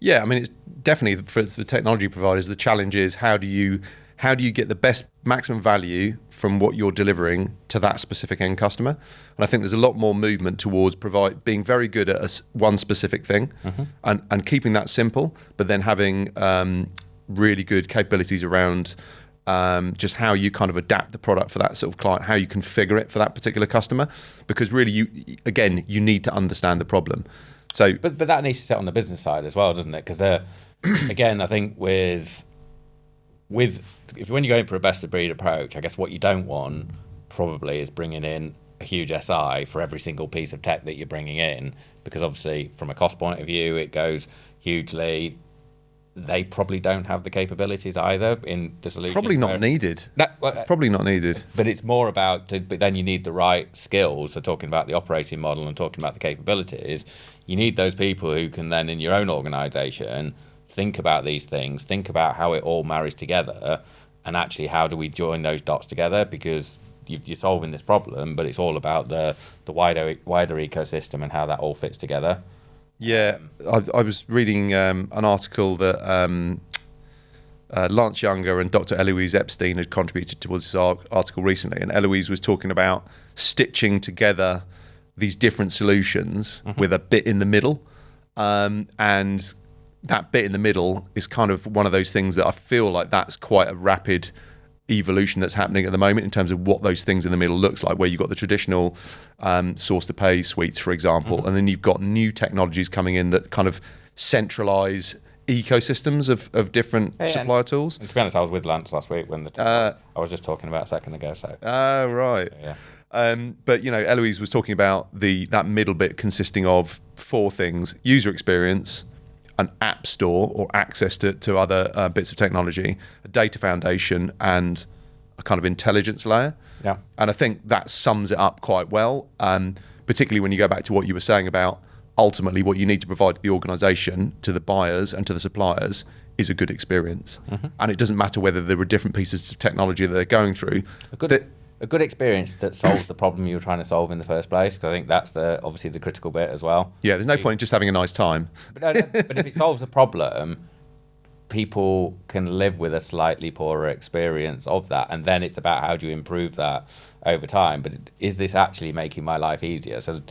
Yeah, I mean, it's definitely for the technology providers. The challenge is how do you get the best maximum value from what you're delivering to that specific end customer? And I think there's a lot more movement towards being very good at one specific thing, and keeping that simple, but then having really good capabilities around just how you kind of adapt the product for that sort of client, how you configure it for that particular customer, because really you need to understand the problem. So, but that needs to sit on the business side as well, doesn't it? Because again, I think with when you're going for a best of breed approach, I guess what you don't want probably is bringing in a huge SI for every single piece of tech that you're bringing in, because obviously from a cost point of view, it goes hugely. They probably don't have the capabilities either in the solution. Probably not needed. Probably not needed. But it's more about, but then you need the right skills. So talking about the operating model and talking about the capabilities, you need those people who can then in your own organisation think about these things, think about how it all marries together, and actually how do we join those dots together, because you're solving this problem, but it's all about the wider ecosystem and how that all fits together. Yeah, I was reading an article that Lance Younger and Dr. Eloise Epstein had contributed towards this article recently, and Eloise was talking about stitching together these different solutions with a bit in the middle, and that bit in the middle is kind of one of those things that I feel like that's quite a rapid evolution that's happening at the moment in terms of what those things in the middle looks like, where you've got the traditional source to pay suites, for example, and then you've got new technologies coming in that kind of centralize ecosystems of different supplier tools. And to be honest, I was with Lance last week when I was just talking about a second ago. So right. Yeah. But Eloise was talking about that middle bit consisting of 4 things: user experience, an app store or access to other bits of technology, a data foundation, and a kind of intelligence layer. Yeah. And I think that sums it up quite well, particularly when you go back to what you were saying about ultimately what you need to provide to the organisation, to the buyers and to the suppliers, is a good experience. And it doesn't matter whether there are different pieces of technology that they're going through. A good experience that solves the problem you were trying to solve in the first place, because I think that's obviously the critical bit as well. Yeah, there's no point in just having a nice time. But if it solves a problem, people can live with a slightly poorer experience of that, and then it's about how do you improve that over time. But is this actually making my life easier? So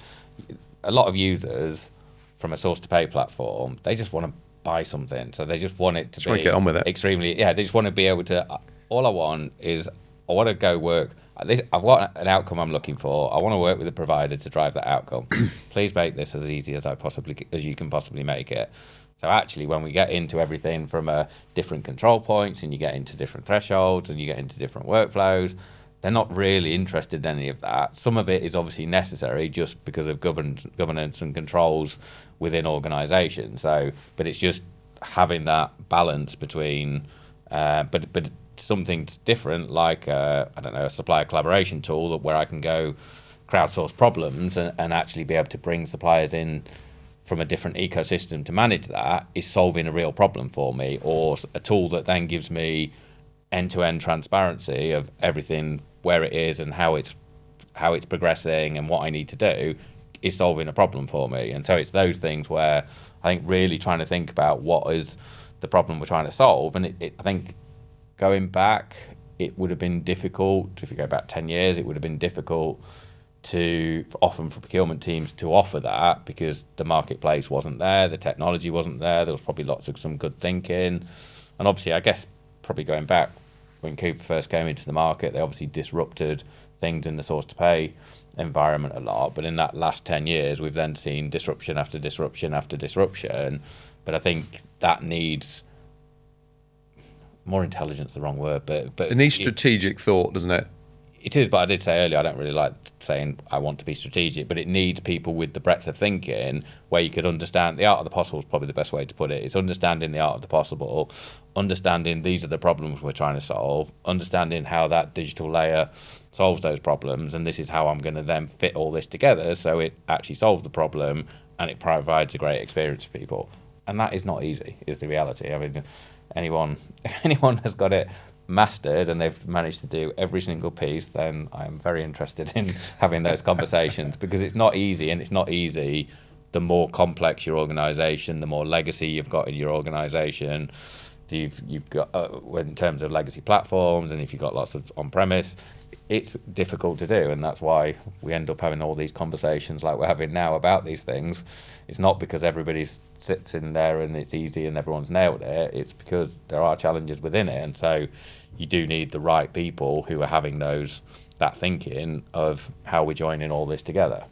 a lot of users from a source to pay platform, they just want to buy something, so they just want it to get on with it. Extremely, they just want to be able to. All I want is I want to go work. I've got an outcome I'm looking for. I want to work with a provider to drive that outcome. Please make this as easy as you can possibly make it. So actually, when we get into everything from different control points, and you get into different thresholds, and you get into different workflows, they're not really interested in any of that. Some of it is obviously necessary just because of governance and controls within organisations. But it's just having that balance between, but something different, like a supplier collaboration tool where I can go crowdsource problems and actually be able to bring suppliers in from a different ecosystem to manage that, is solving a real problem for me, or a tool that then gives me end-to-end transparency of everything, where it is and how it's progressing and what I need to do, is solving a problem for me. And so it's those things where I think really trying to think about what is the problem we're trying to solve. And I think going back, it would have been difficult. If you go back 10 years, it would have been difficult often for procurement teams to offer that, because the marketplace wasn't there, the technology wasn't there, there was probably lots of some good thinking. And obviously, I guess, probably going back, when Cooper first came into the market, they obviously disrupted things in the source to pay environment a lot. But in that last 10 years, we've then seen disruption after disruption after disruption. But I think that needs more intelligence, the wrong word, but it needs strategic thought, doesn't it? It is, but I did say earlier, I don't really like saying I want to be strategic, but it needs people with the breadth of thinking where you could understand the art of the possible is probably the best way to put it. It's understanding the art of the possible, understanding these are the problems we're trying to solve, understanding how that digital layer solves those problems, and this is how I'm going to then fit all this together so it actually solves the problem and it provides a great experience for people. And that is not easy, is the reality. I mean, if anyone has got it mastered and they've managed to do every single piece, then I'm very interested in having those conversations, because it's not easy, and it's not easy the more complex your organization, the more legacy you've got in your organization. So you've got in terms of legacy platforms, and if you've got lots of on-premise, it's difficult to do, and that's why we end up having all these conversations like we're having now about these things. It's not because everybody sits in there and it's easy and everyone's nailed it. It's because there are challenges within it, and so you do need the right people who are having that thinking of how we're joining all this together.